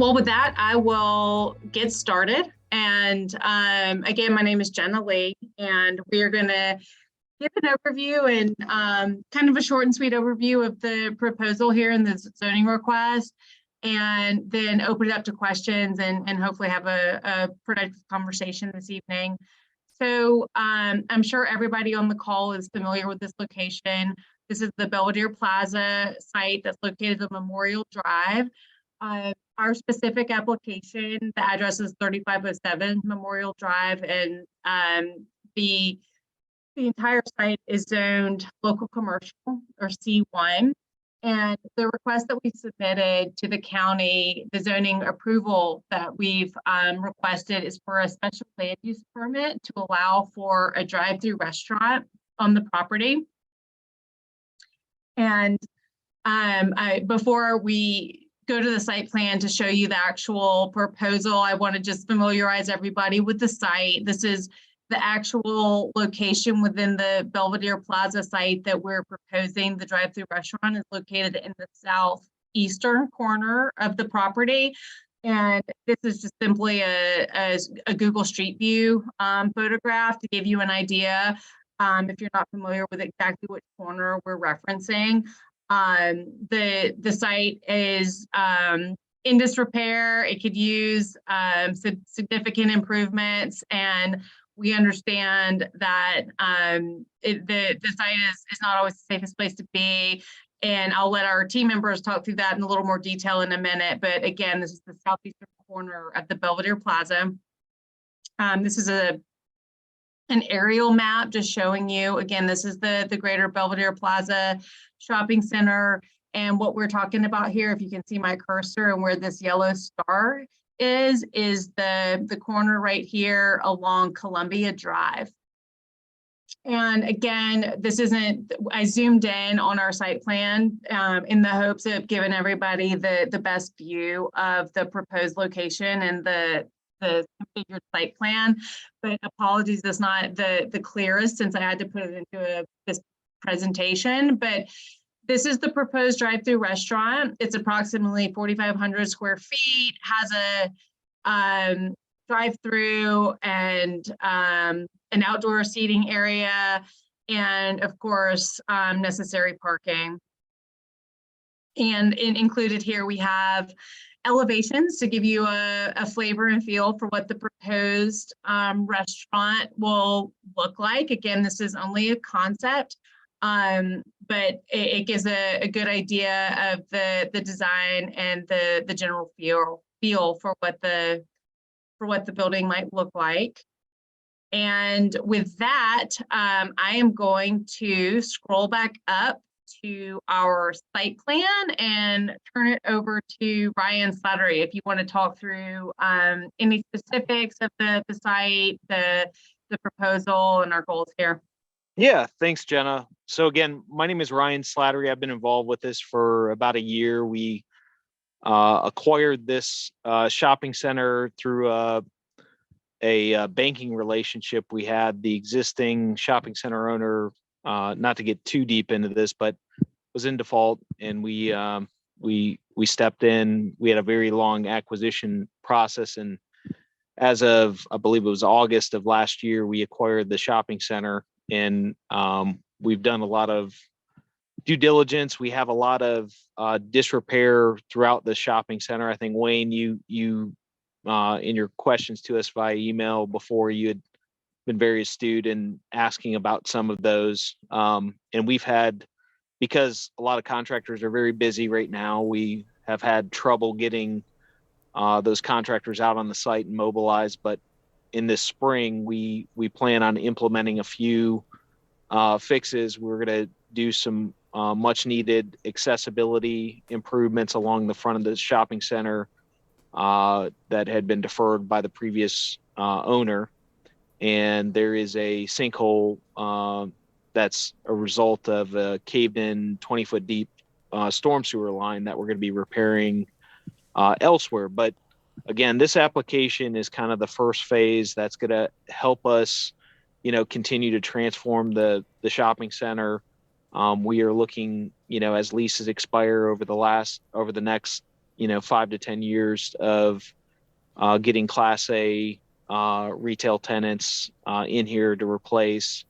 Well, with that, I will get started. And again, my name is Jenna Lee, and we are going to give an overview and kind of a short and sweet overview of the proposal here in the zoning request, and then open it up to questions and hopefully have a productive conversation this evening. So I'm sure everybody on the call is familiar with this location. This is the Belvedere Plaza site that's located on Memorial Drive. Our specific application, the address is 3507 Memorial Drive, and the entire site is zoned local commercial, or C1. And the request that we submitted to the county, the zoning approval that we've requested, is for a special land use permit to allow for a drive-through restaurant on the property. And before we go to the site plan to show you the actual proposal, I want to just familiarize everybody with the site. This is the actual location within the Belvedere Plaza site that we're proposing. The drive-through restaurant is located in the southeastern corner of the property. And this is just simply a Google Street View photograph to give you an idea, if you're not familiar with exactly which corner we're referencing. The site is in disrepair. It could use significant improvements, and we understand that the site is not always the safest place to be. And I'll let our team members talk through that in a little more detail in a minute. But again, this is the southeastern corner of the Belvedere Plaza. This is an aerial map just showing you, again, this is the greater Belvedere Plaza shopping center. And what we're talking about here, if you can see my cursor and where this yellow star is the corner right here along Columbia Drive. And again, I zoomed in on our site plan in the hopes of giving everybody the best view of the proposed location and the configured site plan. But apologies, that's not the clearest since I had to put it into this presentation. But this is the proposed drive-through restaurant. It's approximately 4,500 square feet, has a drive-through and an outdoor seating area, and of course, necessary parking. And included here, we have elevations to give you a flavor and feel for what the proposed restaurant will look like. Again, this is only a concept, but it gives a good idea of the design and the general feel for what the building might look like. And with that, I am going to scroll back up to our site plan and turn it over to Ryan Slattery if you want to talk through any specifics of the site, the proposal, and our goals here. Yeah, thanks, Jenna. So again, my name is Ryan Slattery. I've been involved with this for about a year. We acquired this shopping center through a banking relationship. We had the existing shopping center owner, not to get too deep into this, but was in default, and we stepped in. We had a very long acquisition process, and as of, I believe it was August of last year, we acquired the shopping center, and we've done a lot of due diligence. We have a lot of disrepair throughout the shopping center. I think, Wayne, you in your questions to us via email before, you had been very astute in asking about some of those. And we've had, because a lot of contractors are very busy right now, we have had trouble getting those contractors out on the site and mobilized. But in this spring, we plan on implementing a few fixes. We're going to do some much needed accessibility improvements along the front of the shopping center that had been deferred by the previous owner. And there is a sinkhole that's a result of a caved in 20-foot deep storm sewer line that we're going to be repairing elsewhere. But again, this application is kind of the first phase that's going to help us, continue to transform the shopping center. We are looking, as leases expire over the next, 5 to 10 years of getting Class A retail tenants in here to replace.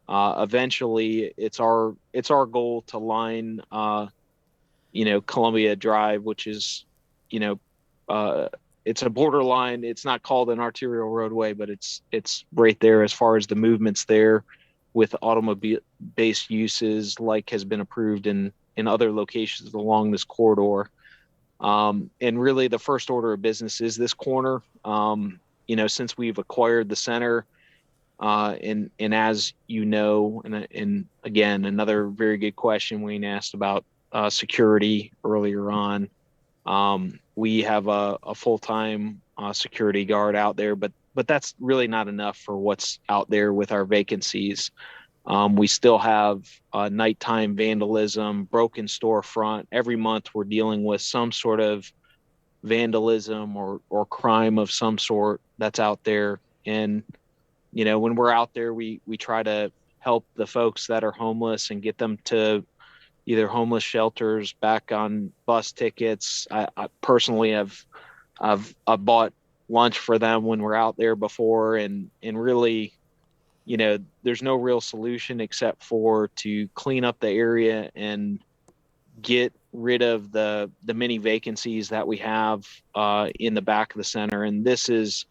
Eventually, it's our goal to line Columbia Drive, which is it's a borderline. It's not called an arterial roadway, but it's right there as far as the movements there with automobile-based uses, like has been approved in other locations along this corridor. And really, the first order of business is this corner. Since we've acquired the center, and as and again, another very good question Wayne asked about security earlier on. We have a full-time security guard out there, but that's really not enough for what's out there with our vacancies. We still have nighttime vandalism, broken storefront. Every month we're dealing with some sort of vandalism or crime of some sort that's out there. And, when we're out there, we try to help the folks that are homeless and get them to either homeless shelters, back on bus tickets. I personally I've bought lunch for them when we're out there before, and really, there's no real solution except for to clean up the area and get rid of the many vacancies that we have in the back of the center. And this is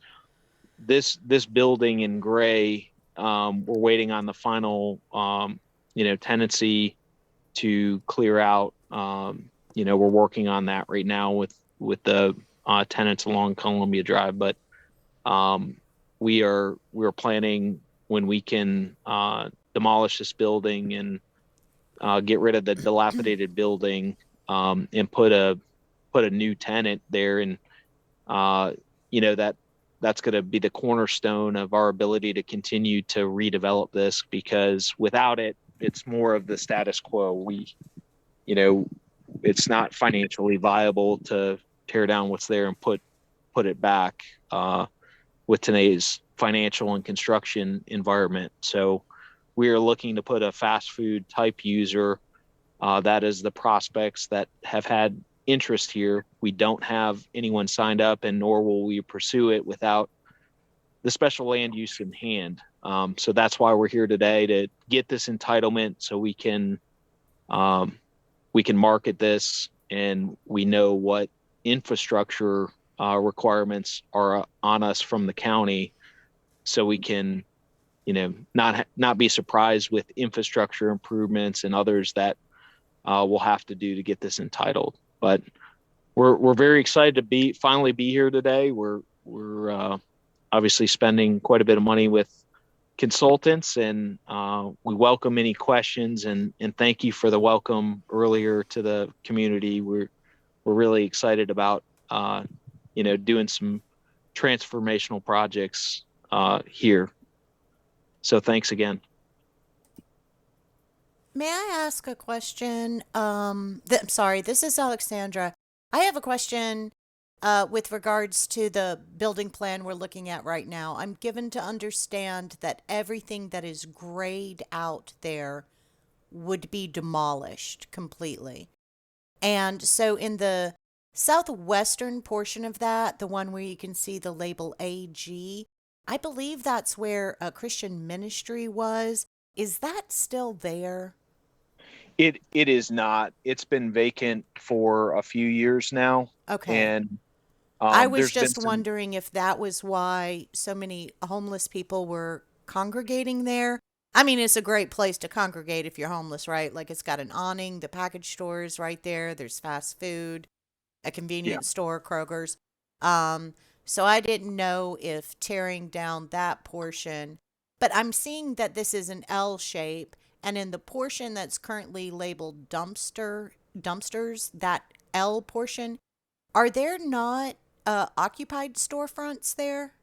this building in gray. We're waiting on the final tenancy to clear out. We're working on that right now with the tenants along Columbia Drive, but we're planning when we can demolish this building and get rid of the dilapidated building and put a new tenant there. And that's going to be the cornerstone of our ability to continue to redevelop this, because without it, it's more of the status quo. It's not financially viable to tear down what's there and put it back with today's financial and construction environment. So we are looking to put a fast food type user. That is the prospects that have had interest here. We don't have anyone signed up, and nor will we pursue it without the special land use in hand. So that's why we're here today, to get this entitlement so we can market this, and we know what infrastructure requirements are on us from the county, so we can not be surprised with infrastructure improvements and others that we'll have to do to get this entitled. But we're very excited to finally be here today. We're obviously spending quite a bit of money with consultants, and we welcome any questions, and thank you for the welcome earlier to the community. We're really excited about doing some transformational projects here. So thanks again. May I ask a question? Sorry, this is Alexandra. I have a question with regards to the building plan we're looking at right now. I'm given to understand that everything that is grayed out there would be demolished completely. And so in the southwestern portion of that, the one where you can see the label AG, I believe that's where a Christian ministry was. Is that still there? It is not. It's been vacant for a few years now. Okay. And I was just wondering if that was why so many homeless people were congregating there. I mean, it's a great place to congregate if you're homeless, right? Like, it's got an awning, the package store is right there. There's fast food, a convenience store, Kroger's. So I didn't know if tearing down that portion, but I'm seeing that this is an L shape, and in the portion that's currently labeled dumpsters, that L portion, are there not occupied storefronts there?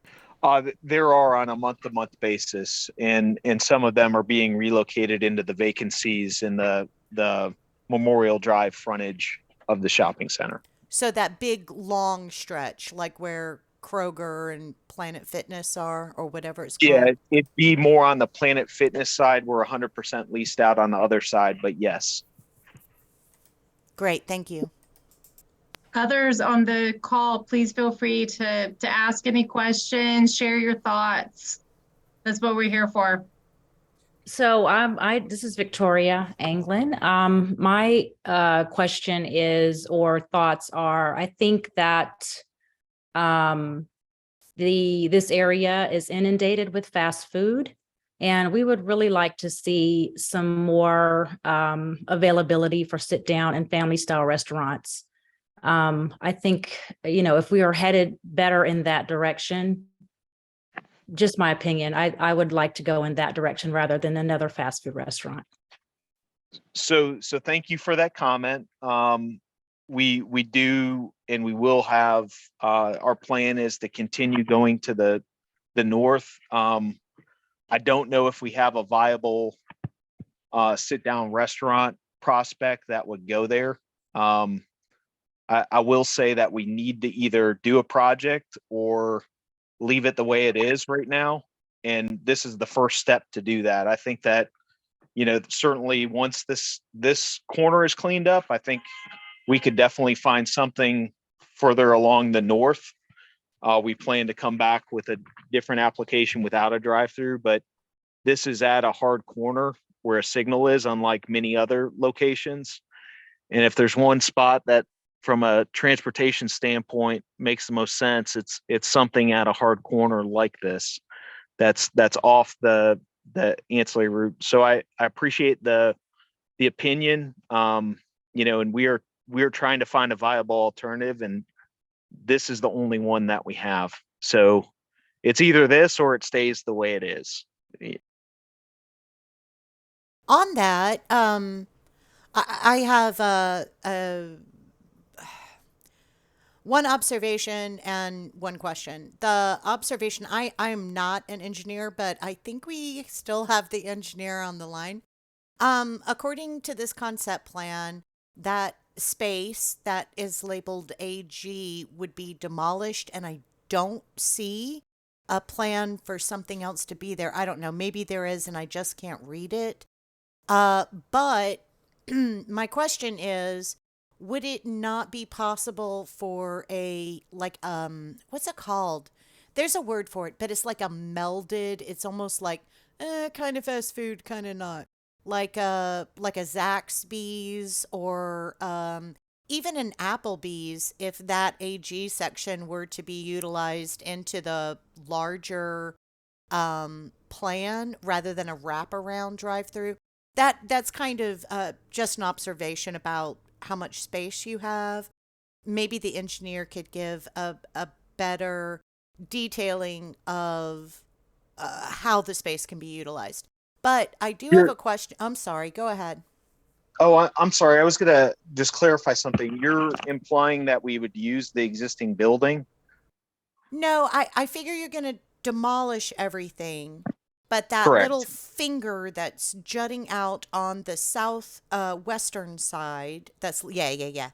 There are on a month-to-month basis, and some of them are being relocated into the vacancies in the Memorial Drive frontage of the shopping center. So that big long stretch, like where Kroger and Planet Fitness are, or whatever it's called. Yeah, it'd be more on the Planet Fitness side. We're 100% leased out on the other side, but yes. Great, thank you. Others on the call, please feel free to ask any questions, share your thoughts. That's what we're here for. So this is Victoria Anglin. My question is, or thoughts are, I think that this area is inundated with fast food, and we would really like to see some more availability for sit down and family style restaurants. I think, if we are headed better in that direction, just my opinion, I would like to go in that direction rather than another fast food restaurant. So thank you for that comment. We do, and we will have, our plan is to continue going to the north. I don't know if we have a viable sit down restaurant prospect that would go there. I will say that we need to either do a project or leave it the way it is right now. And this is the first step to do that. I think that, certainly once this corner is cleaned up, I think we could definitely find something further along the north. We plan to come back with a different application without a drive-through, but this is at a hard corner where a signal is, unlike many other locations. And if there's one spot that from a transportation standpoint makes the most sense, it's something at a hard corner like this that's off the ancillary route. So I appreciate the opinion, and we are trying to find a viable alternative, and this is the only one that we have. So it's either this or it stays the way it is. On that, I have one observation and one question. The observation, I'm not an engineer, but I think we still have the engineer on the line. According to this concept plan, that space that is labeled AG would be demolished, and I don't see a plan for something else to be there. I don't know. Maybe there is, and I just can't read it. But my question is, would it not be possible for what's it called? There's a word for it, but it's like a melded, it's almost like kind of fast food, kind of not. Like a Zaxby's or even an Applebee's, if that AG section were to be utilized into the larger plan rather than a wraparound drive-through. That's kind of just an observation about how much space you have. Maybe the engineer could give a better detailing of how the space can be utilized. But I do have a question. I'm sorry. Go ahead. Oh, I'm sorry. I was going to just clarify something. You're implying that we would use the existing building? No, I figure you're going to demolish everything. But that Correct. little finger that's jutting out on the south western side, that's yeah.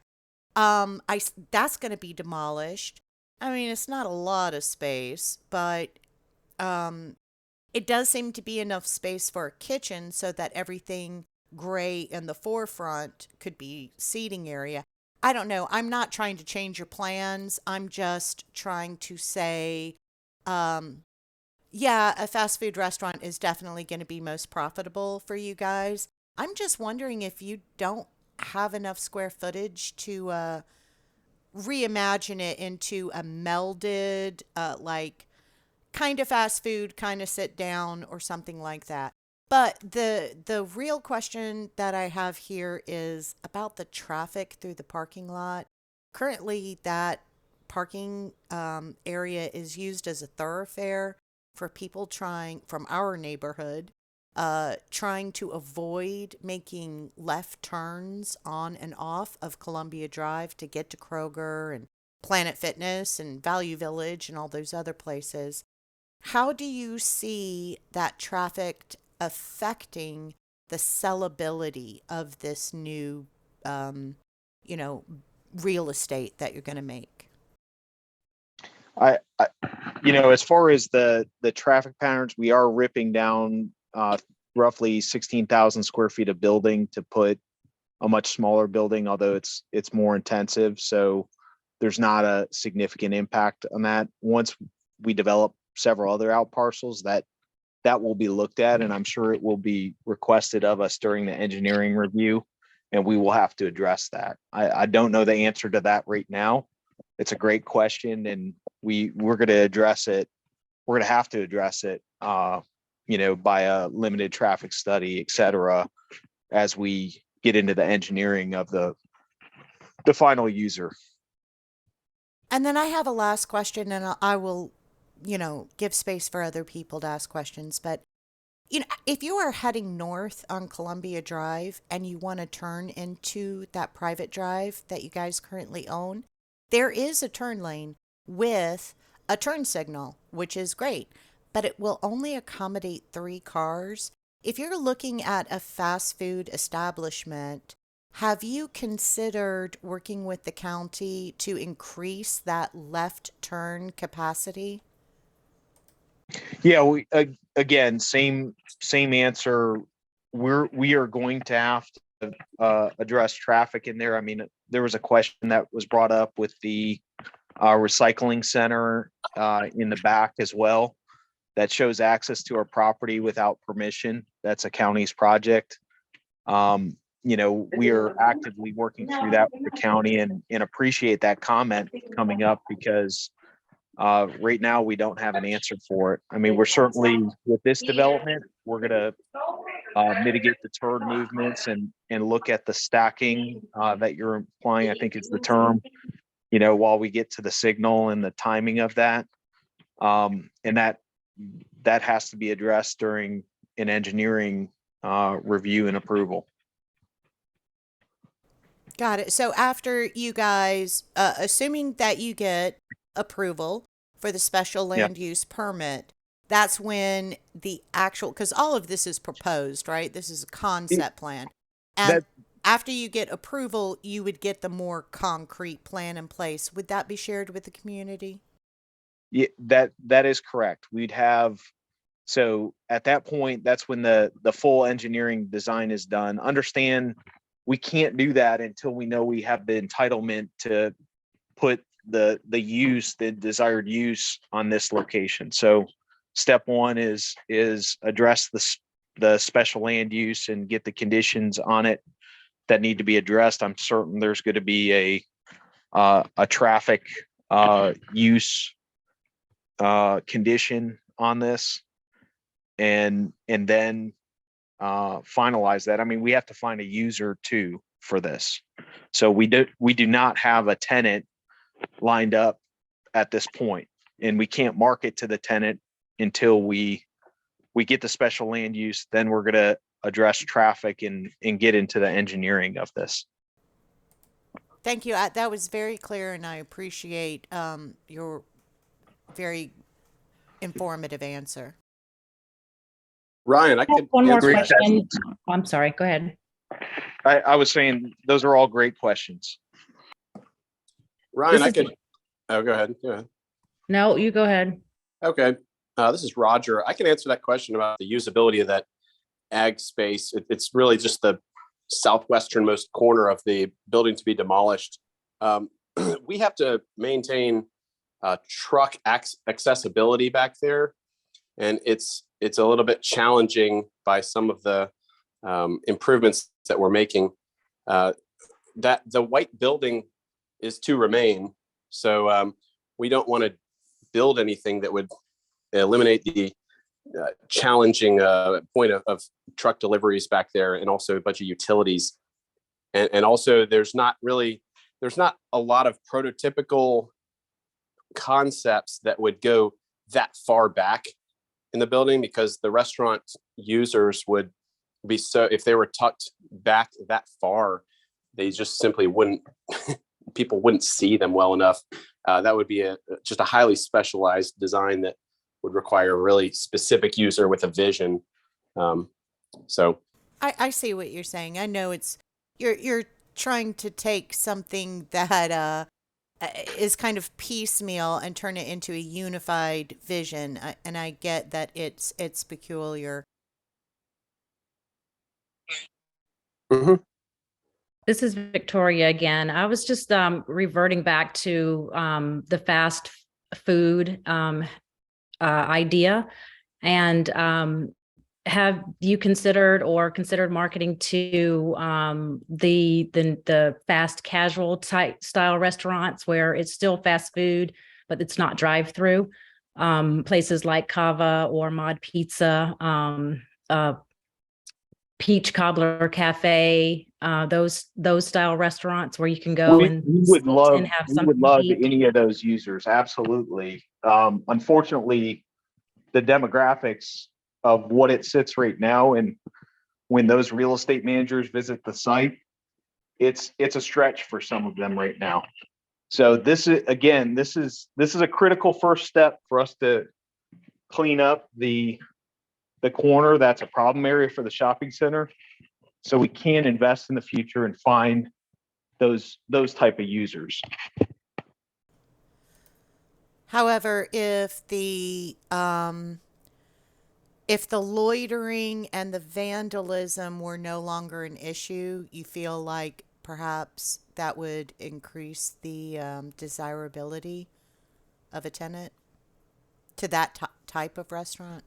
That's going to be demolished. I mean, it's not a lot of space, but it does seem to be enough space for a kitchen so that everything gray in the forefront could be seating area. I don't know. I'm not trying to change your plans. I'm just trying to say, yeah, a fast food restaurant is definitely going to be most profitable for you guys. I'm just wondering if you don't have enough square footage to reimagine it into a melded, like kind of fast food, kind of sit down or something like that. But the real question that I have here is about the traffic through the parking lot. Currently, that parking area is used as a thoroughfare for people from our neighborhood, trying to avoid making left turns on and off of Columbia Drive to get to Kroger and Planet Fitness and Value Village and all those other places. How do you see that traffic affecting the sellability of this new, real estate that you're going to make? I as far as the traffic patterns, we are ripping down roughly 16,000 square feet of building to put a much smaller building, although it's more intensive. So there's not a significant impact on that. Once we develop several other out parcels, that will be looked at, and I'm sure it will be requested of us during the engineering review, and we will have to address that. I don't know the answer to that right now. It's a great question, and we're going to address it. We're going to have to address it, by a limited traffic study, et cetera, as we get into the engineering of the final user. And then I have a last question, and I will, give space for other people to ask questions. But, if you are heading north on Columbia Drive and you want to turn into that private drive that you guys currently own, there is a turn lane with a turn signal, which is great, but it will only accommodate 3 cars. If you're looking at a fast food establishment, have you considered working with the county to increase that left turn capacity? Yeah, again, same answer. We are going to have to address traffic in there. I mean, there was a question that was brought up with the recycling center in the back as well, that shows access to our property without permission. That's a county's project. We are actively working through that with the county, and appreciate that comment coming up, because right now we don't have an answer for it. I mean, we're certainly, with this development, we're going to mitigate the turn movements and look at the stacking that you're implying, I think is the term, while we get to the signal and the timing of that. And that has to be addressed during an engineering review and approval. Got it. So after you guys, assuming that you get approval for the special land use permit, that's when the actual, because all of this is proposed, right? This is a concept plan. And after you get approval, you would get the more concrete plan in place. Would that be shared with the community? Yeah, that is correct. We'd have, so at that point, that's when the full engineering design is done. Understand, we can't do that until we know we have the entitlement to put the desired use on this location. So step 1 is address the special land use and get the conditions on it that need to be addressed. I'm certain there's going to be a traffic use condition on this, and then finalize that. I mean, we have to find a user too for this. So we do not have a tenant lined up at this point, and we can't market to the tenant until we get the special land use. Then we're going to address traffic and get into the engineering of this. Thank you. That was very clear, and I appreciate your very informative answer. Ryan, I could one more answer that. question. I'm sorry. Go ahead. I was saying those are all great questions. Ryan, I could. Oh, go ahead. Go ahead. No, you go ahead. Okay. This is Roger. I can answer that question about the usability of that ag space. It's really just the southwesternmost corner of the building to be demolished. We have to maintain truck accessibility back there, and it's a little bit challenging by some of the improvements that we're making. That the white building is to remain, so we don't want to build anything that would eliminate the challenging point of truck deliveries back there, and also a bunch of utilities. And also there's not a lot of prototypical concepts that would go that far back in the building, because the restaurant users would be, so if they were tucked back that far, they just simply wouldn't people wouldn't see them well enough. That would be just a highly specialized design that would require a really specific user with a vision. So I see what you're saying. I know you're trying to take something that is kind of piecemeal and turn it into a unified vision. And I get that it's peculiar. mm-hmm. This is Victoria again. I was just reverting back to the fast food idea. And have you considered marketing to the fast casual type style restaurants where it's still fast food, but it's not drive-through? Places like Cava or Mod Pizza, Peach Cobbler Cafe, those style restaurants where you can go We and would sit love, and have we something would love to eat. any of those users. Absolutely. Unfortunately, the demographics of what it sits right now, and when those real estate managers visit the site, it's a stretch for some of them right now. So this is, again, this is a critical first step for us to clean up the corner that's a problem area for the shopping center, so we can invest in the future and find those type of users. However, if the loitering and the vandalism were no longer an issue, you feel like perhaps that would increase the desirability of a tenant to that type of restaurant?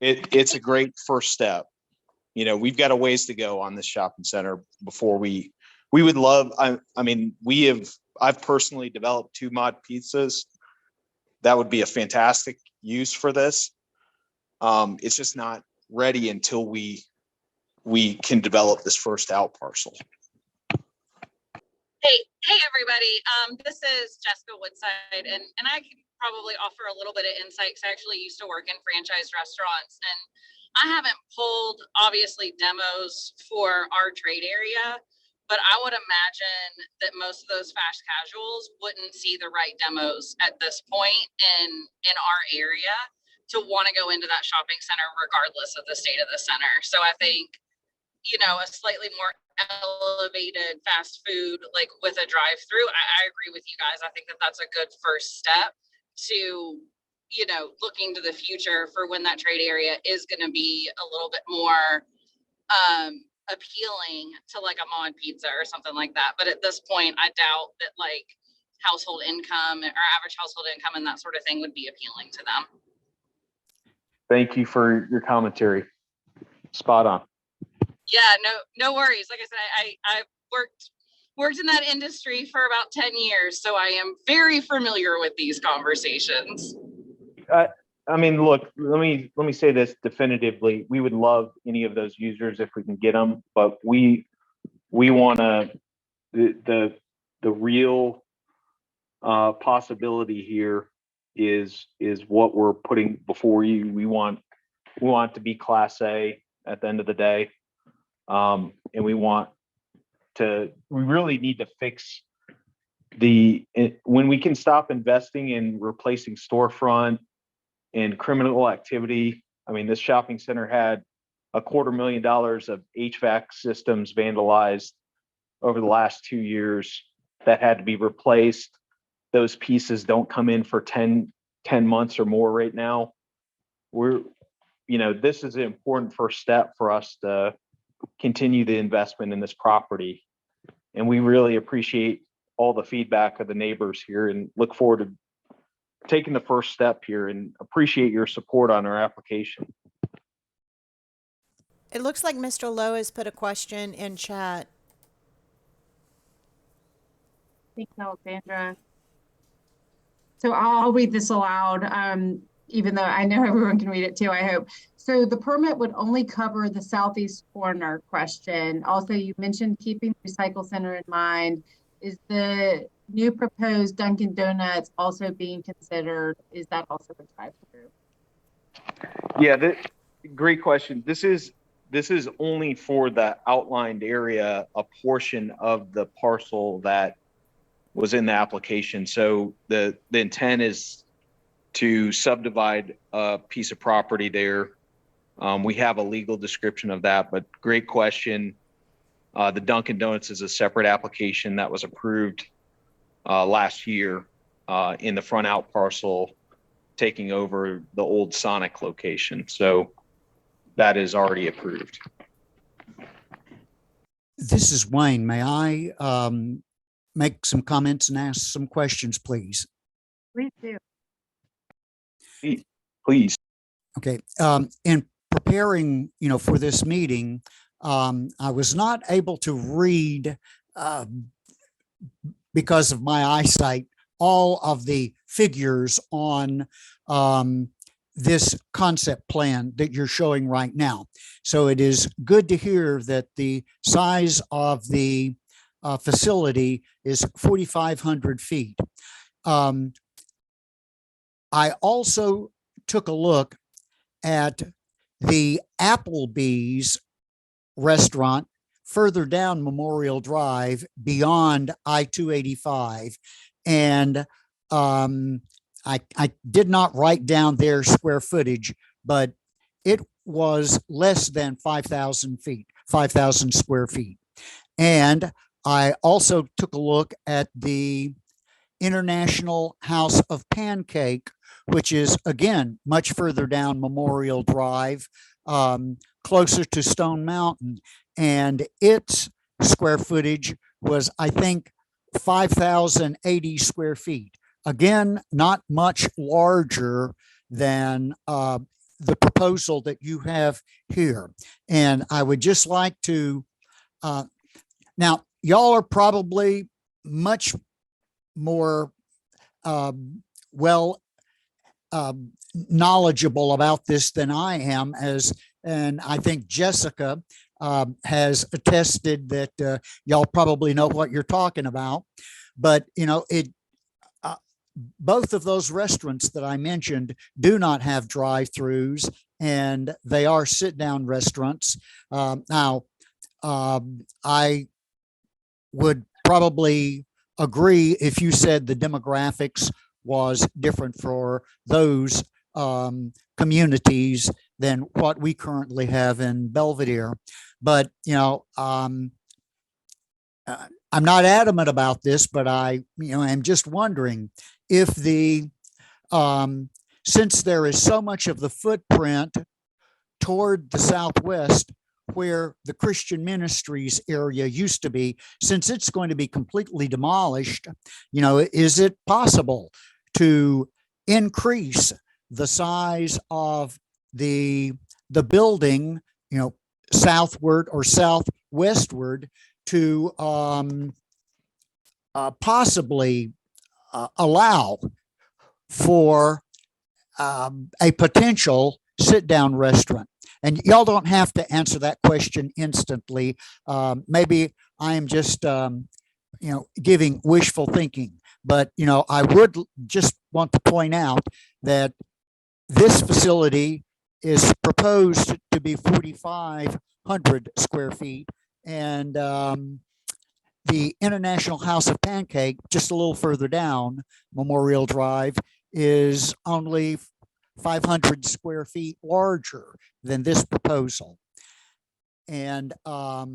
It's a great first step. You know, we've got a ways to go on this shopping center before we would love, I mean, I've personally developed 2 mod pizzas. That would be a fantastic use for this. It's just not ready until we can develop this first out parcel. Hey everybody. This is Jessica Woodside, and I can probably offer a little bit of insight because I actually used to work in franchise restaurants, and I haven't pulled obviously demos for our trade area, but I would imagine that most of those fast casuals wouldn't see the right demos at this point in our area to want to go into that shopping center regardless of the state of the center. So I think, you know, a slightly more elevated fast food, like with a drive-through, I agree with you guys. I think that that's a good first step to, you know, looking to the future for when that trade area is going to be a little bit more appealing to like a Mod Pizza or something like that. But at this point, I doubt that like household income or average household income and that sort of thing would be appealing to them. Thank you for your commentary. Spot on. Yeah, no worries. Like I said, I've worked in that industry for about 10 years, so I am very familiar with these conversations. I mean, look, let me say this definitively. We would love any of those users if we can get them, but we want to, the real possibility here is what we're putting before you. We want to be Class A at the end of the day. And we really need to fix when we can stop investing in replacing storefront and criminal activity. I mean, this shopping center had $250,000 of HVAC systems vandalized over the last 2 years that had to be replaced. Those pieces don't come in for 10 months or more right now. This is an important first step for us to continue the investment in this property. And we really appreciate all the feedback of the neighbors here and look forward to taking the first step here and appreciate your support on our application. It looks like Mr. Lowe has put a question in chat. Thanks, Alexandra. So I'll read this aloud, even though I know everyone can read it too, I hope. So the permit would only cover the southeast corner question. Also, you mentioned keeping the recycle center in mind. Is the new proposed Dunkin' Donuts also being considered? Is that also a drive-through? Yeah, great question. This is only for the outlined area, a portion of the parcel that was in the application. So the intent is to subdivide a piece of property there. We have a legal description of that, but great question. The Dunkin' Donuts is a separate application that was approved last year in the front out parcel, taking over the old Sonic location. So that is already approved. This is Wayne. May I make some comments and ask some questions, please? Please do. Please. Okay. In preparing, for this meeting, I was not able to read, because of my eyesight, all of the figures on this concept plan that you're showing right now. So it is good to hear that the size of the facility is 4,500 feet. I also took a look at the Applebee's restaurant further down Memorial Drive beyond I-285. And I did not write down their square footage, but it was less than 5,000 feet, 5,000 square feet. And I also took a look at the International House of Pancake, which is, again, much further down Memorial Drive, closer to Stone Mountain. And its square footage was, I think, 5,080 square feet. Again, not much larger than the proposal that you have here. And I would just like to, now, y'all are probably much more knowledgeable about this than I am, and I think Jessica has attested that y'all probably know what you're talking about. But both of those restaurants that I mentioned do not have drive-throughs, and they are sit-down restaurants. Now, I would probably agree if you said the demographics was different for those communities than what we currently have in Belvedere. But, I'm not adamant about this, but I, am just wondering if since there is so much of the footprint toward the southwest where the Christian Ministries area used to be, since it's going to be completely demolished, is it possible to increase the size of the building, southward or southwestward to possibly allow for a potential sit-down restaurant? And y'all don't have to answer that question instantly. Maybe I am just, giving wishful thinking. But, I would just want to point out that this facility is proposed to be 4,500 square feet. And the International House of Pancake, just a little further down Memorial Drive, is only 500 square feet larger than this proposal. And I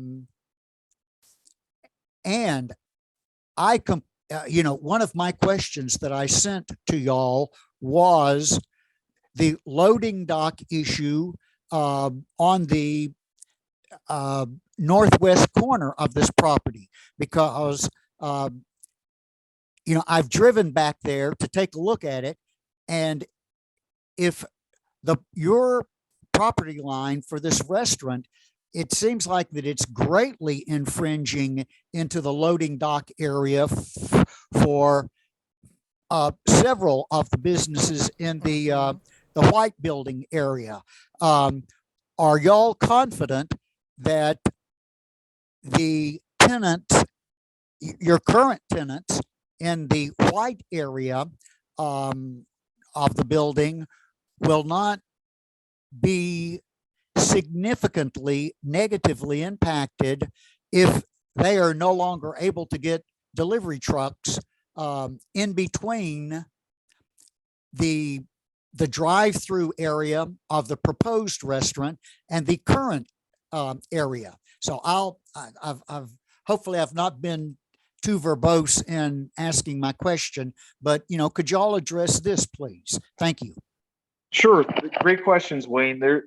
one of my questions that I sent to y'all was the loading dock issue on the northwest corner of this property, because I've driven back there to take a look at it, and if your property line for this restaurant, it seems like that it's greatly infringing into the loading dock area for several of the businesses in the white building area. Are y'all confident that the tenants, your current tenants in the white area of the building, will not be significantly negatively impacted if they are no longer able to get delivery trucks in between the drive-through area of the proposed restaurant and the current area? So hopefully I've not been too verbose in asking my question, but could y'all address this, please? Thank you. Sure. Great questions, Wayne. I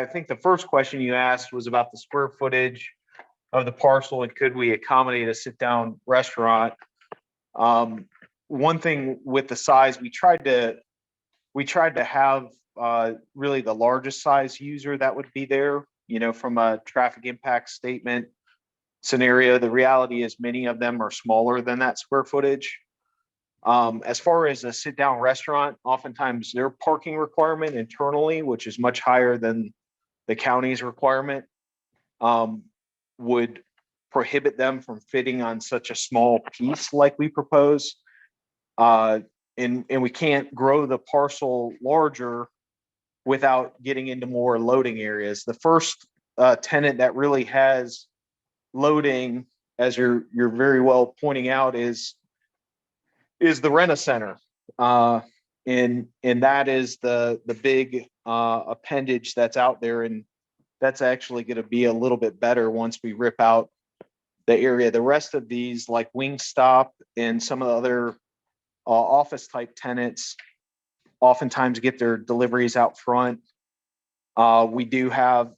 think the first question you asked was about the square footage of the parcel and could we accommodate a sit-down restaurant. One thing with the size, we tried to have really the largest size user that would be there, from a traffic impact statement scenario. The reality is many of them are smaller than that square footage. As far as a sit-down restaurant, oftentimes their parking requirement internally, which is much higher than the county's requirement, would prohibit them from fitting on such a small piece like we propose. And we can't grow the parcel larger without getting into more loading areas. The first tenant that really has loading, as you're very well pointing out, is the Rent-A-Center. And that is the big appendage that's out there. And that's actually going to be a little bit better once we rip out the area. The rest of these, like Wingstop and some of the other office type tenants, oftentimes get their deliveries out front. We do have,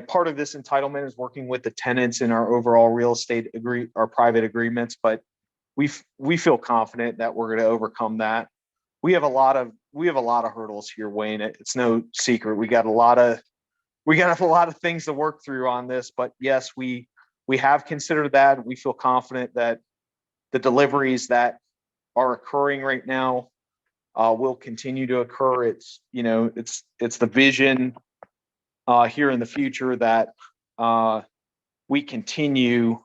part of this entitlement is working with the tenants in our overall real estate our private agreements, but we feel confident that we're going to overcome that. We have a lot of hurdles here, Wayne. It's no secret. We got a lot of things to work through on this, but yes, we have considered that. We feel confident that the deliveries that are occurring right now will continue to occur. It's the vision here in the future that we continue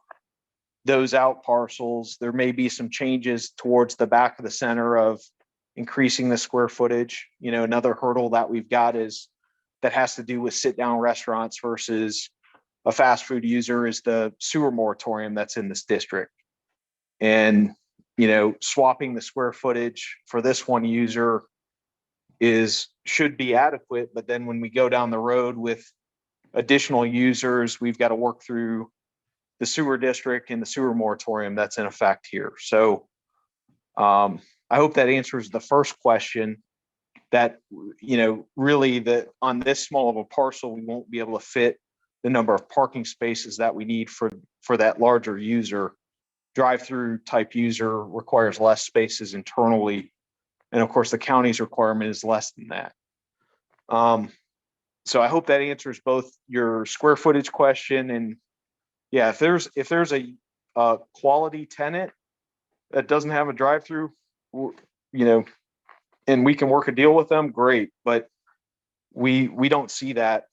those out parcels. There may be some changes towards the back of the center of increasing the square footage. Another hurdle that we've got that has to do with sit-down restaurants versus a fast food user is the sewer moratorium that's in this district. And, swapping the square footage for this one user should be adequate. But then when we go down the road with additional users, we've got to work through the sewer district and the sewer moratorium that's in effect here. So I hope that answers the first question. That, really on this small of a parcel, we won't be able to fit the number of parking spaces that we need for that larger user. Drive-through type user requires less spaces internally. And of course, the county's requirement is less than that. So I hope that answers both your square footage question and, yeah, if there's a quality tenant that doesn't have a drive-through, and we can work a deal with them, great. But we don't see that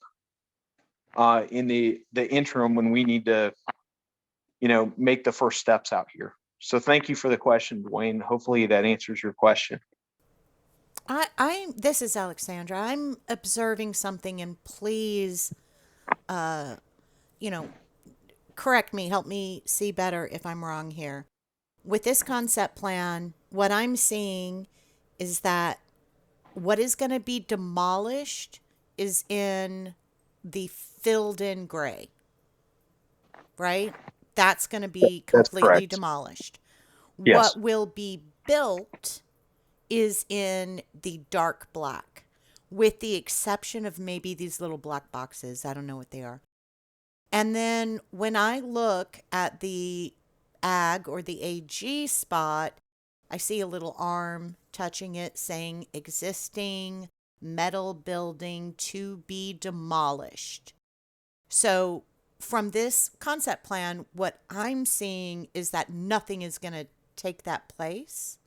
in the interim when we need to, make the first steps out here. So thank you for the question, Dwayne. Hopefully that answers your question. This is Alexandra. I'm observing something, and please, correct me, help me see better if I'm wrong here. With this concept plan, what I'm seeing is that what is going to be demolished is in the filled in gray, right? That's going to be completely demolished. Yes. What will be built is in the dark black, with the exception of maybe these little black boxes. I don't know what they are. And then when I look at the ag or the AG spot, I see a little arm touching it saying existing metal building to be demolished. So from this concept plan, what I'm seeing is that nothing is going to take that place.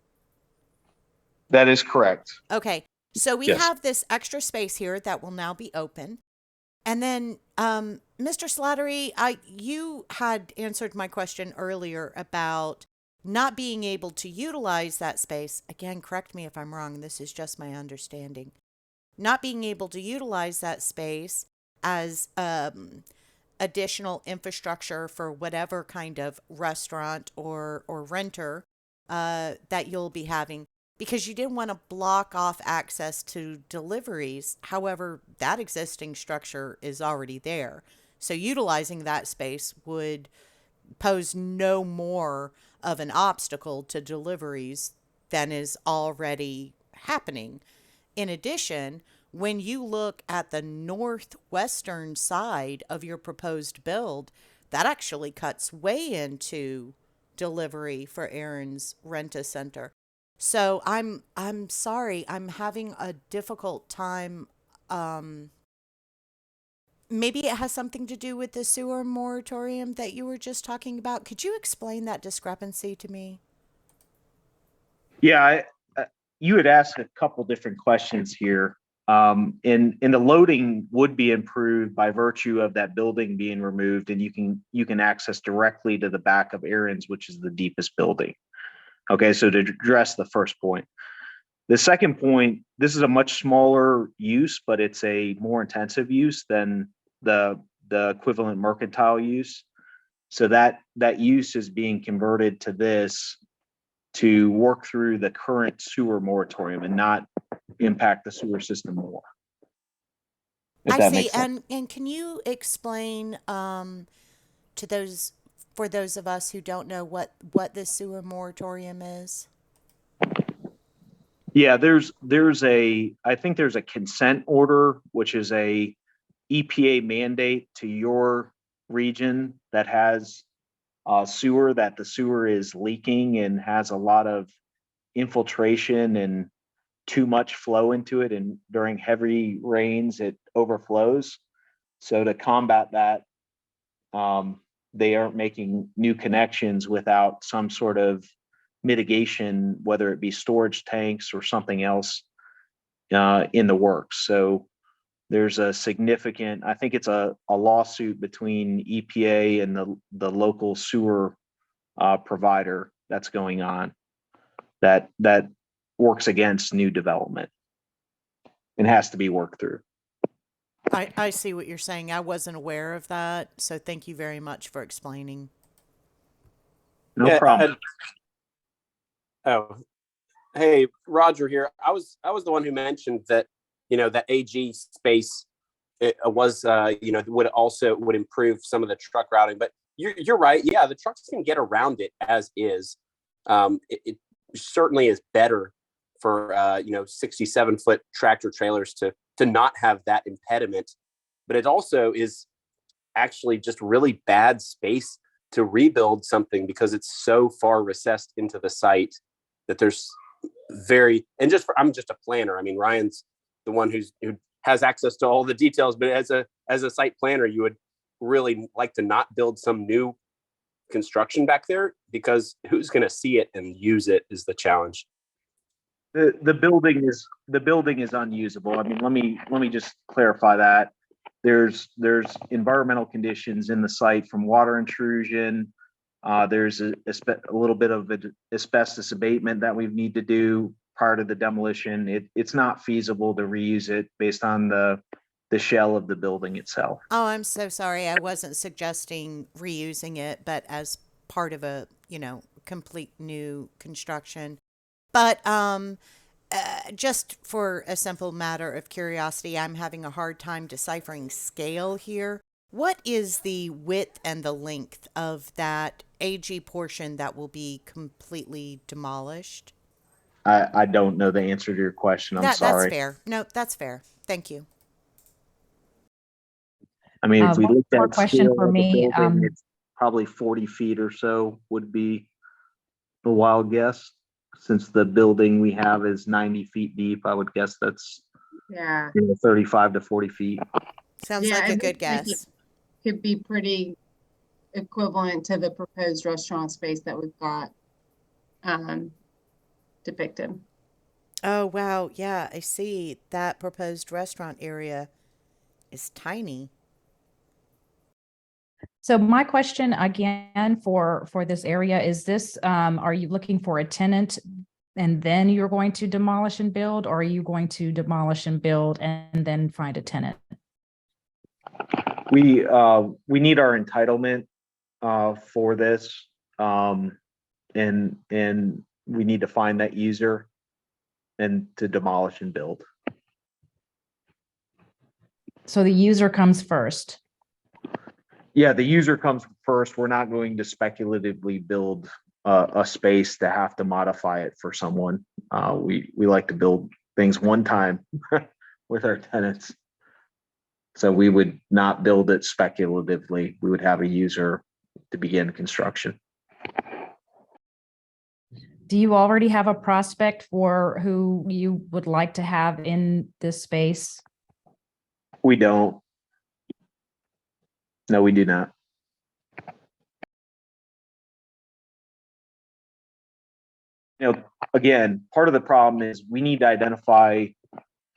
That is correct. Okay. So we have this extra space here that will now be open. And then, Mr. Slattery, you had answered my question earlier about not being able to utilize that space. Again, correct me if I'm wrong. This is just my understanding. Not being able to utilize that space as additional infrastructure for whatever kind of restaurant or renter that you'll be having, because you didn't want to block off access to deliveries. However, that existing structure is already there. So utilizing that space would pose no more of an obstacle to deliveries than is already happening. In addition, when you look at the northwestern side of your proposed build, that actually cuts way into delivery for Aaron's Rent-A-Center. So I'm sorry, I'm having a difficult time. Maybe it has something to do with the sewer moratorium that you were just talking about. Could you explain that discrepancy to me? Yeah, you had asked a couple different questions here. And the loading would be improved by virtue of that building being removed, and you can access directly to the back of Aaron's, which is the deepest building. Okay, so to address the first point. The second point, this is a much smaller use, but it's a more intensive use than the equivalent mercantile use. So that use is being converted to this to work through the current sewer moratorium and not impact the sewer system more. I see. And can you explain to those, for those of us who don't know, what this sewer moratorium is? Yeah, I think there's a consent order, which is a EPA mandate to your region that has sewer, that the sewer is leaking and has a lot of infiltration and too much flow into it, and during heavy rains it overflows. So to combat that, they aren't making new connections without some sort of mitigation, whether it be storage tanks or something else in the works. So there's a significant, I think it's a lawsuit between EPA and the local sewer provider that's going on that works against new development and has to be worked through. I see what you're saying. I wasn't aware of that. So thank you very much for explaining. No problem. Hey, Roger here. I was the one who mentioned that, that AG space, it was, would improve some of the truck routing, but you're right. Yeah, the trucks can get around it as is. It certainly is better for 67-foot tractor trailers to not have that impediment, but it also is actually just really bad space to rebuild something because it's so far recessed into the site that there's I'm just a planner. I mean, Ryan's the one who has access to all the details, but as a site planner, you would really like to not build some new construction back there, because who's going to see it and use it is the challenge. The building is unusable. I mean, let me just clarify that. There's environmental conditions in the site from water intrusion. There's a little bit of asbestos abatement that we need to do prior to the demolition. It's not feasible to reuse it based on the shell of the building itself. Oh, I'm so sorry. I wasn't suggesting reusing it, but as part of a, complete new construction. But just for a simple matter of curiosity, I'm having a hard time deciphering scale here. What is the width and the length of that AG portion that will be completely demolished? I don't know the answer to your question. I'm sorry. That's fair. No, that's fair. Thank you. I mean, if we One looked more at question scale for of the me. building, it's probably 40 feet or so would be a wild guess. Since the building we have is 90 feet deep, I would guess that's 35 to 40 feet. Sounds like a good guess. Could be pretty equivalent to the proposed restaurant space that we've got depicted. Oh, wow. Yeah, I see. That proposed restaurant area is tiny. So my question again for this area is this, are you looking for a tenant and then you're going to demolish and build, or are you going to demolish and build and then find a tenant? We need our entitlement for this, and we need to find that user and to demolish and build. So the user comes first. Yeah, the user comes first. We're not going to speculatively build a space to have to modify it for someone. We like to build things one time with our tenants. So we would not build it speculatively. We would have a user to begin construction. Do you already have a prospect for who you would like to have in this space? We don't. No, we do not. Again, part of the problem is we need to identify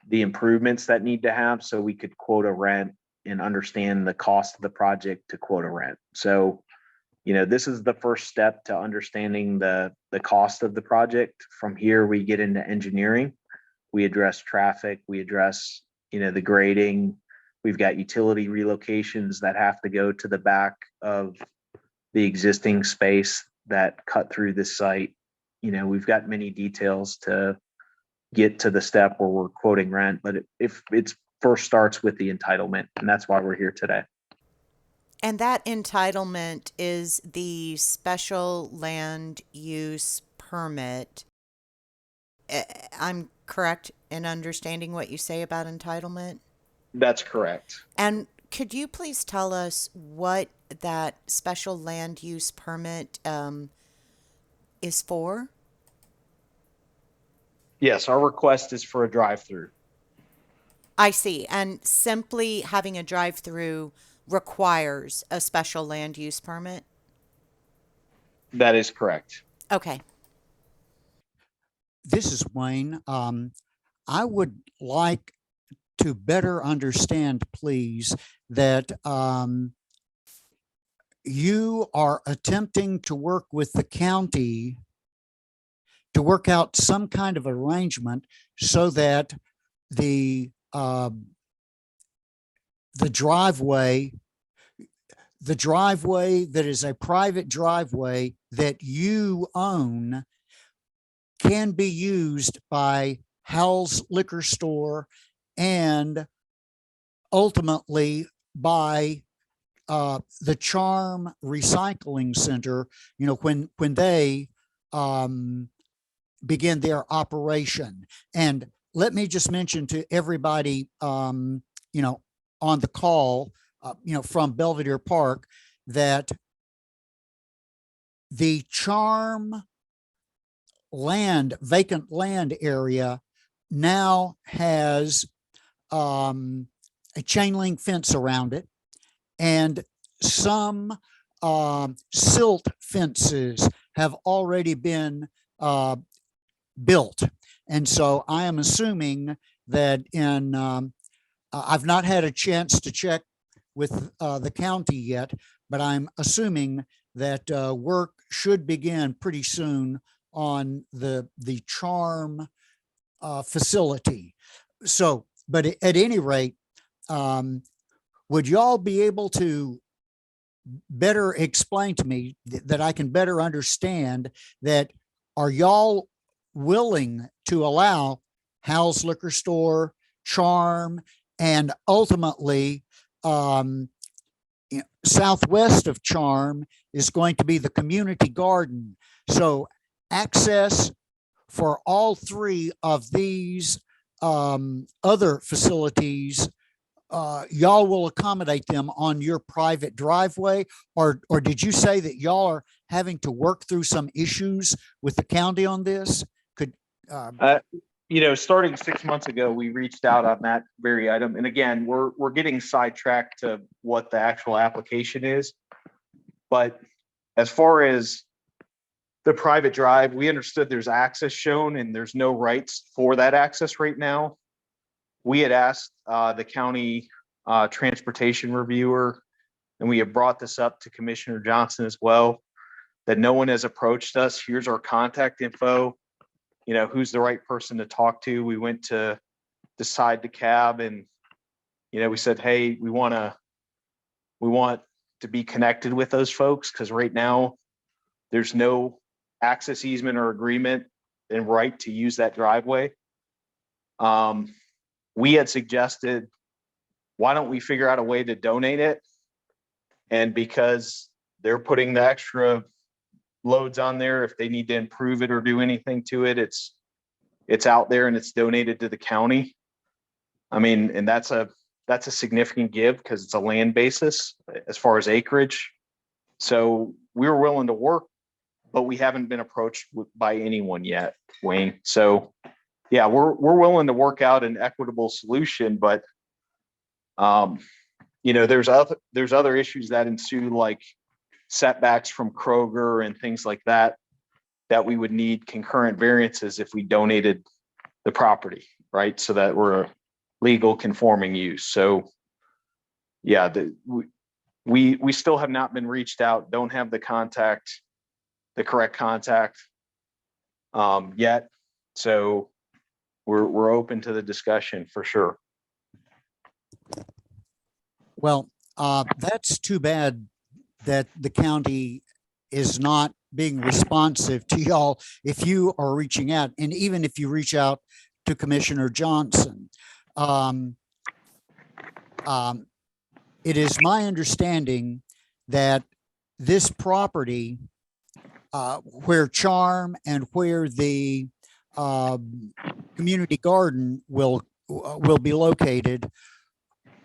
the improvements that need to have so we could quote a rent and understand the cost of the project to quote a rent. So, this is the first step to understanding the cost of the project. From here, we get into engineering. We address traffic. We address, the grading. We've got utility relocations that have to go to the back of the existing space that cut through this site. We've got many details to get to the step where we're quoting rent, but if it's first starts with the entitlement, and that's why we're here today. And that entitlement is the special land use permit. I'm correct in understanding what you say about entitlement? That's correct. And could you please tell us what that special land use permit is for? Yes, our request is for a drive-through. I see. And simply having a drive-through requires a special land use permit? That is correct. Okay. This is Wayne. I would like to better understand, please, that you are attempting to work with the county to work out some kind of arrangement so that the driveway that is a private driveway that you own can be used by Hal's Liquor Store and ultimately by the Charm Recycling Center, when they begin their operation. And let me just mention to everybody, on the call, from Belvedere Park, that the Charm vacant land area now has a chain link fence around it, and some silt fences have already been built. And so I am assuming that I've not had a chance to check with the county yet, but I'm assuming that work should begin pretty soon on the Charm facility. So, but at any rate, would y'all be able to better explain to me that I can better understand that? Are y'all willing to allow Hal's Liquor Store, Charm, and ultimately southwest of Charm is going to be the community garden? So access for all three of these other facilities, y'all will accommodate them on your private driveway, or did you say that y'all are having to work through some issues with the county on this? Could starting 6 months ago, we reached out on that very item, and again, we're getting sidetracked to what the actual application is. But as far as the private drive, we understood there's access shown, and there's no rights for that access right now. We had asked the county transportation reviewer, and we have brought this up to Commissioner Johnson as well, that no one has approached us. Here's our contact info. Who's the right person to talk to? We went to Decide the Cab, and we said, hey, we want to be connected with those folks, because right now there's no access easement or agreement and right to use that driveway. We had suggested, why don't we figure out a way to donate it? And because they're putting the extra loads on there, if they need to improve it or do anything to it, it's out there and it's donated to the county. I mean, and that's a that's a significant give because it's a land basis as far as acreage. So we were willing to work, but we haven't been approached by anyone yet, Wayne. So yeah, we're willing to work out an equitable solution, but there's other issues that ensue, like setbacks from Kroger and things like that we would need concurrent variances if we donated the property, right? So that we're a legal conforming use. So yeah, we still have not been reached out, don't have the correct contact yet. So we're open to the discussion for sure. Well, that's too bad that the county is not being responsive to y'all if you are reaching out, and even if you reach out to Commissioner Johnson. It is my understanding that this property, where Charm and where the community garden will be located,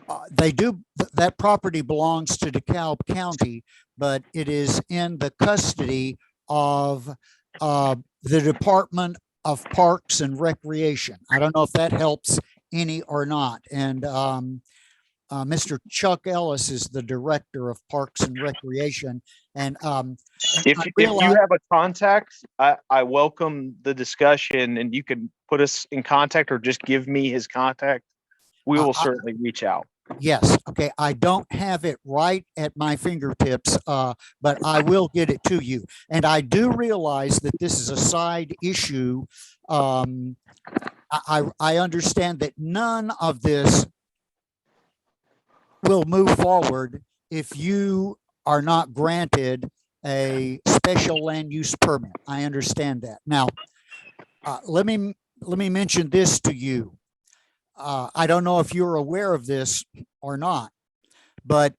that property belongs to DeKalb County, but it is in the custody of the Department of Parks and Recreation. I don't know if that helps any or not. And Mr. Chuck Ellis is the director of Parks and Recreation. And if you have a contact, I welcome the discussion, and you can put us in contact or just give me his contact. We will certainly reach out. Yes. Okay. I don't have it right at my fingertips, but I will get it to you. And I do realize that this is a side issue. I understand that none of this will move forward if you are not granted a special land use permit. I understand that. Now, let me mention this to you. I don't know if you're aware of this or not, but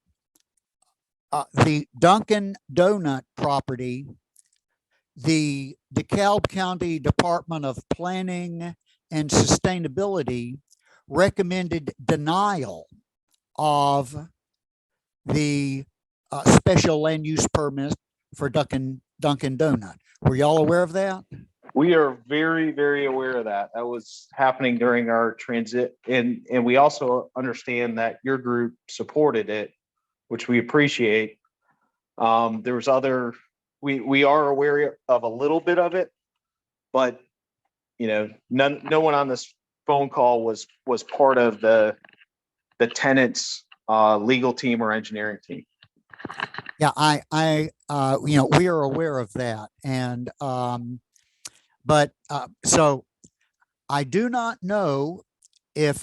the Dunkin' Donut property, the DeKalb County Department of Planning and Sustainability recommended denial of the special land use permit for Dunkin' Donut. Were y'all aware of that? We are very, very aware of that. That was happening during our transit. And we also understand that your group supported it, which we appreciate. There was we are aware of a little bit of it, but no one on this phone call was part of the tenant's legal team or engineering team. Yeah, we are aware of that. And but so I do not know if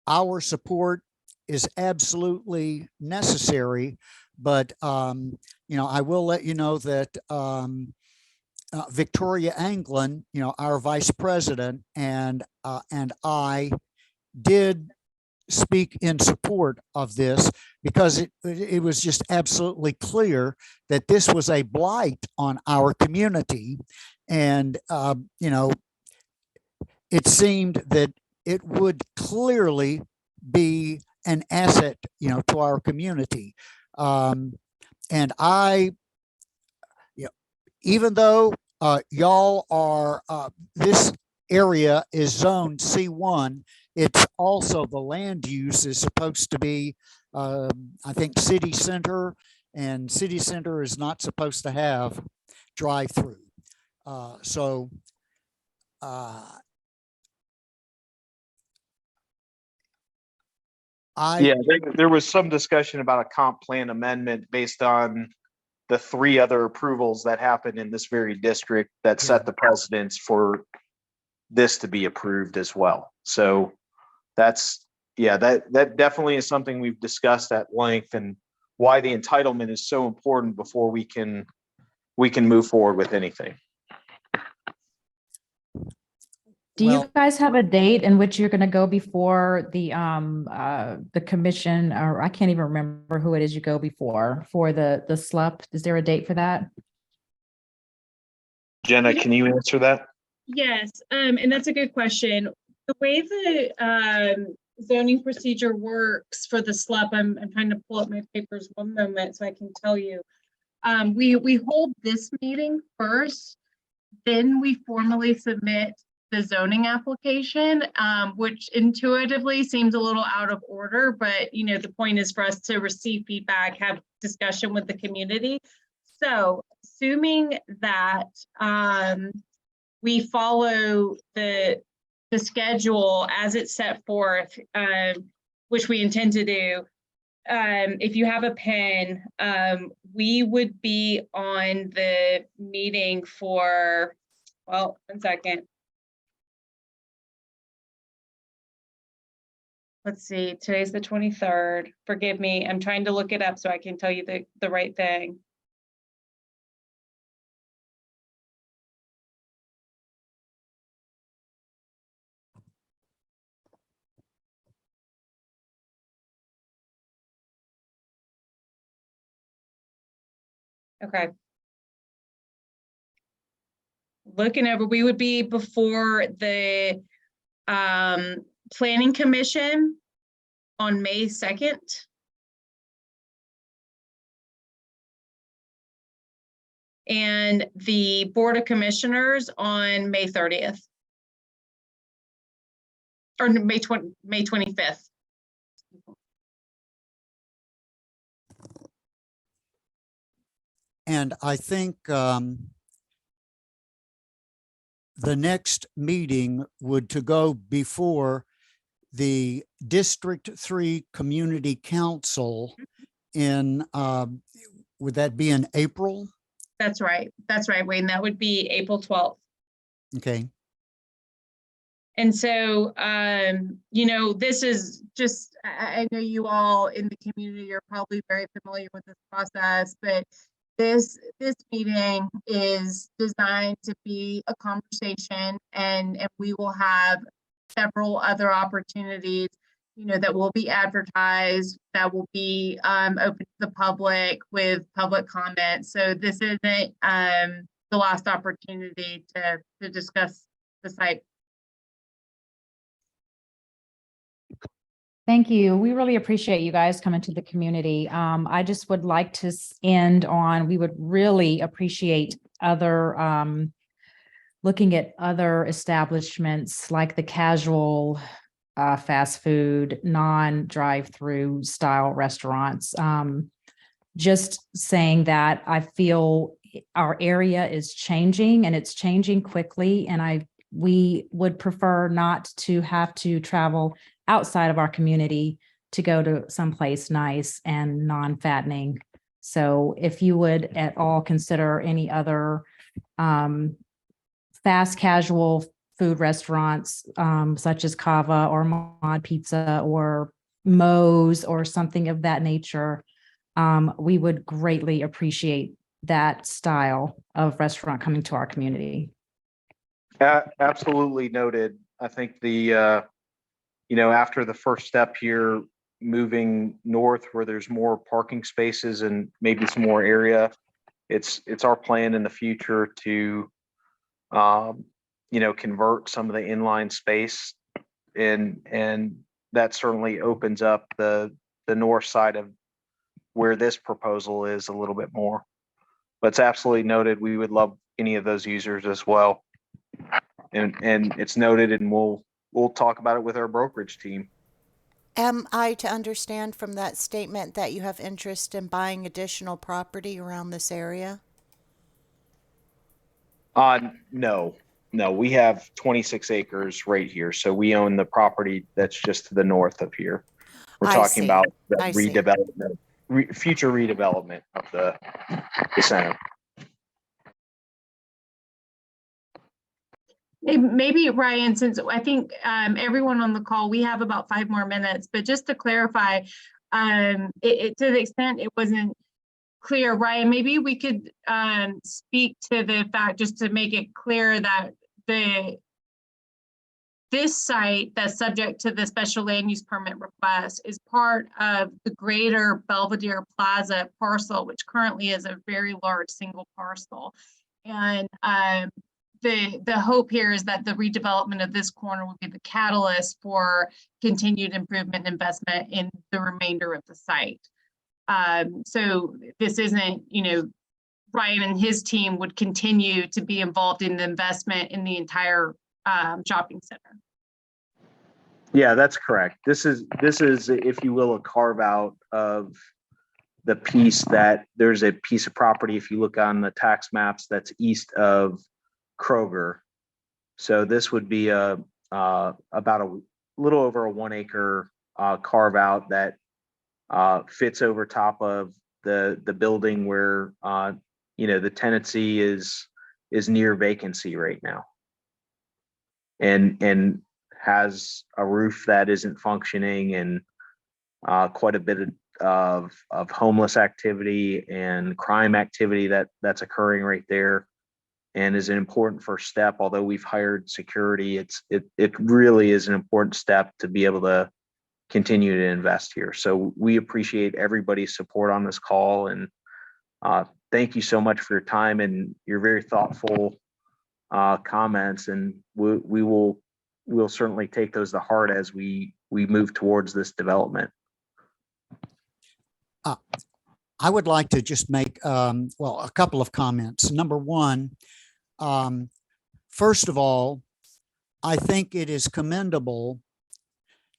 our support is absolutely necessary, but I will let you know that Victoria Anglin, our vice president, and I did speak in support of this, because it was just absolutely clear that this was a blight on our community. And, it seemed that it would clearly be an asset, to our community. And even though y'all are, this area is zoned C1, it's also, the land use is supposed to be, I think, city center, and city center is not supposed to have drive-through. There was some discussion about a comp plan amendment based on the 3 other approvals that happened in this very district that set the precedence for this to be approved as well. So that definitely is something we've discussed at length, and why the entitlement is so important before we can move forward with anything. Do you guys have a date in which you're going to go before the commission, or I can't even remember who it is you go before for the SLUP? Is there a date for that? Jenna, can you answer that? Yes, and that's a good question. The way that zoning procedure works for the SLUP, I'm trying to pull up my papers one moment so I can tell you. We hold this meeting first, then we formally submit the zoning application, which intuitively seems a little out of order, but you know, the point is for us to receive feedback, have discussion with the community. So assuming that we follow the schedule as it's set forth, which we intend to do, if you have a pen, we would be on the meeting for, well, 1 second. Let's see, today's the 23rd. Forgive me, I'm trying to look it up so I can tell you the right thing. Okay. Looking over, we would be before the Planning Commission on May 2nd. And the Board of Commissioners on May 30th. Or May 25th. And I think the next meeting would to go before the District 3 Community Council in, would that be in April? That's right, Wayne, that would be April 12th. Okay. And so, you know, this is just, I know you all in the community are probably very familiar with this process, but this meeting is designed to be a conversation, and we will have several other opportunities, you know, that will be advertised, that will be open to the public with public comment. So this isn't the last opportunity to discuss the site. Thank you. We really appreciate you guys coming to the community. I just would like to end on, we would really appreciate other, looking at other establishments like the casual fast food, non-drive-through style restaurants. Just saying that I feel our area is changing, and it's changing quickly, and we would prefer not to have to travel outside of our community to go to someplace nice and non-fattening. So if you would at all consider any other fast casual food restaurants, such as Cava or Mod Pizza or Moe's or something of that nature, we would greatly appreciate that style of restaurant coming to our community. Absolutely noted. I think the, you know, after the first step here, moving north where there's more parking spaces and maybe some more area, it's our plan in the future to, you know, convert some of the inline space, and that certainly opens up the north side of where this proposal is a little bit more. But it's absolutely noted. We would love any of those users as well. And it's noted, and we'll talk about it with our brokerage team. Am I to understand from that statement that you have interest in buying additional property around this area? No, we have 26 acres right here. So we own the property that's just to the north of here. We're talking about the redevelopment, future redevelopment of the center. Maybe Ryan, since I think everyone on the call, we have about 5 more minutes, but just to clarify, to the extent it wasn't clear, Ryan, maybe we could speak to the fact, just to make it clear, that this site that's subject to the special land use permit request is part of the greater Belvedere Plaza parcel, which currently is a very large single parcel. And the hope here is that the redevelopment of this corner will be the catalyst for continued improvement and investment in the remainder of the site. So this isn't, Ryan and his team would continue to be involved in the investment in the entire shopping center. Yeah, that's correct. This is, if you will, a carve out of the piece that there's a piece of property, if you look on the tax maps, that's east of Kroger. So this would be about a little over a 1 acre carve out that fits over top of the building where the tenancy is near vacancy right now, and has a roof that isn't functioning, and quite a bit of homeless activity and crime activity that's occurring right there, and is an important first step. Although we've hired security, it really is an important step to be able to continue to invest here. So we appreciate everybody's support on this call, and thank you so much for your time and your very thoughtful comments. And we'll certainly take those to heart as we move towards this development. I would like to just make, a couple of comments. Number one, first of all, I think it is commendable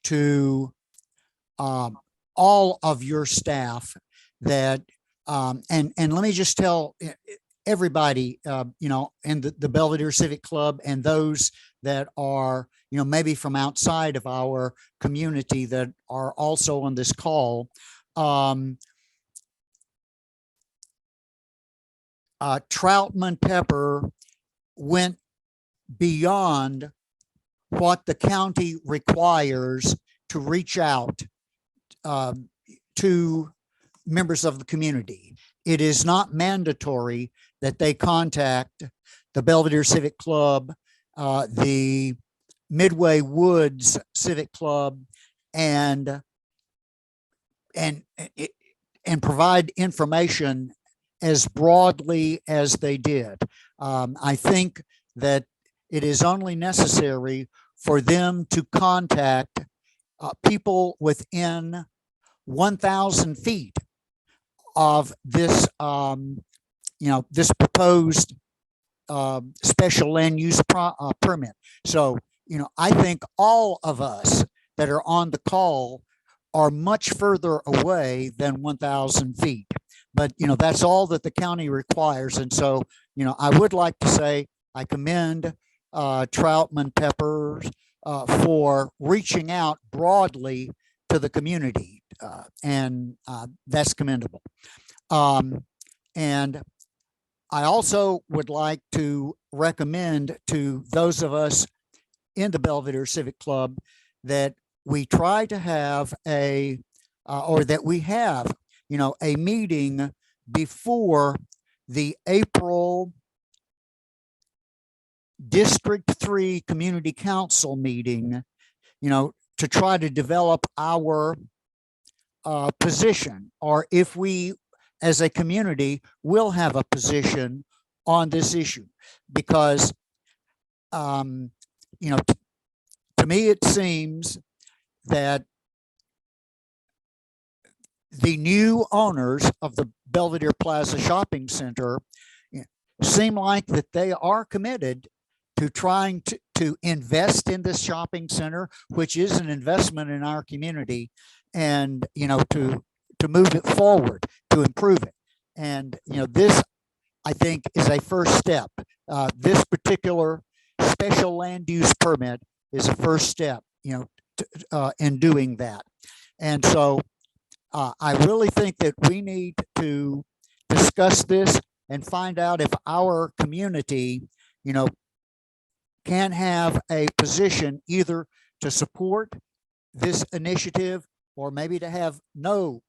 to all of your staff that, and let me just tell everybody, in the Belvedere Civic Club, and those that are, maybe from outside of our community that are also on this call. Troutman Pepper went beyond what the county requires to reach out to members of the community. It is not mandatory that they contact the Belvedere Civic Club, the Midway Woods Civic Club, and provide information as broadly as they did. I think that it is only necessary for them to contact people within 1,000 feet of this, this proposed special land use permit. So, I think all of us that are on the call are much further away than 1,000 feet. But, that's all that the county requires. And so, I would like to say I commend Troutman Peppers for reaching out broadly to the community, and that's commendable. And I also would like to recommend to those of us in the Belvedere Civic Club that we try to have or that we have, a meeting before the April District 3 Community Council meeting, to try to develop our position, or if we as a community will have a position on this issue. Because, to me, it seems that the new owners of the Belvedere Plaza Shopping Center seem like that they are committed to trying to invest in this shopping center, which is an investment in our community, and to move it forward, to improve it. And this, I think, is a first step. This particular special land use permit is a first step, in doing that. And so I really think that we need to discuss this and find out if our community, can have a position either to support this initiative or maybe to have no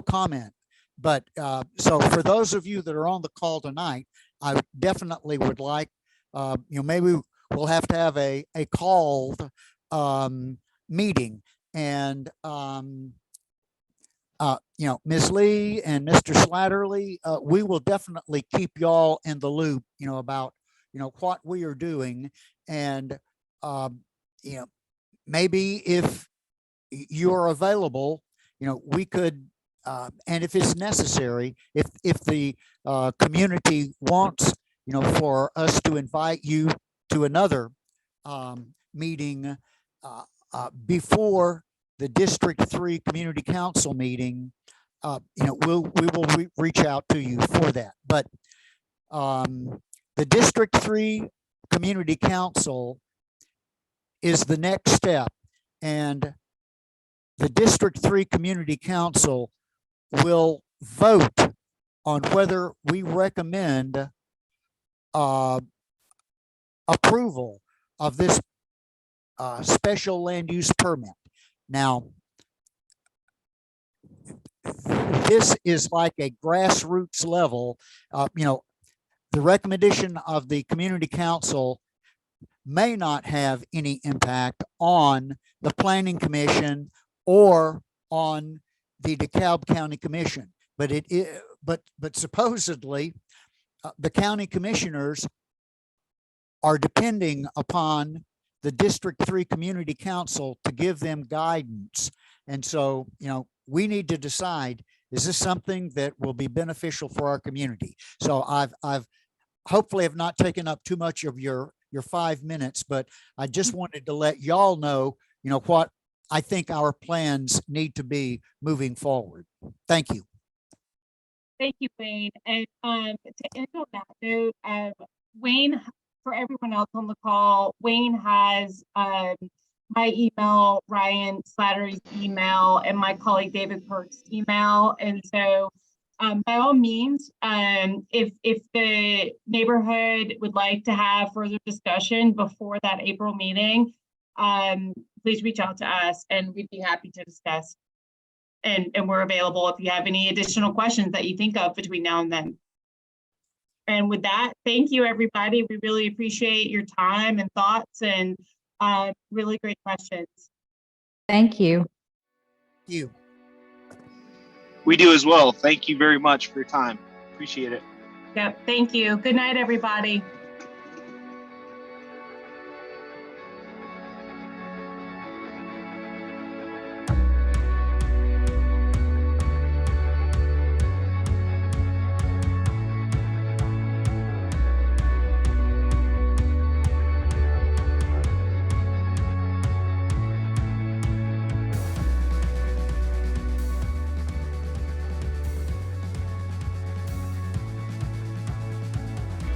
comment. But so for those of you that are on the call tonight, I definitely would like, maybe we'll have to have a called meeting, and Ms. Lee and Mr. Slatterly, we will definitely keep y'all in the loop, about what we are doing. And, maybe if you're available, we could, and if it's necessary, if the community wants, for us to invite you to another meeting before the District 3 Community Council meeting, we will reach out to you for that. But the District 3 Community Council is the next step, and the District 3 Community Council will vote on whether we recommend approval of this special land use permit. Now, this is like a grassroots level. The recommendation of the community council may not have any impact on the planning commission or on the DeKalb County Commission, but but supposedly the county commissioners are depending upon the District 3 Community Council to give them guidance. And so, we need to decide, is this something that will be beneficial for our community? So I've hopefully have not taken up too much of your 5 minutes, but I just wanted to let y'all know, what I think our plans need to be moving forward. Thank you. Thank you, Wayne. And to end on that note, Wayne, for everyone else on the call, Wayne has my email, Ryan Slattery's email, and my colleague David Kirk's email. And so by all means, if the neighborhood would like to have further discussion before that April meeting, please reach out to us and we'd be happy to discuss. And we're available if you have any additional questions that you think of between now and then. And with that, thank you, everybody. We really appreciate your time and thoughts and really great questions. Thank you. Thank you. We do as well. Thank you very much for your time. Appreciate it. Yep, thank you. Good night, everybody.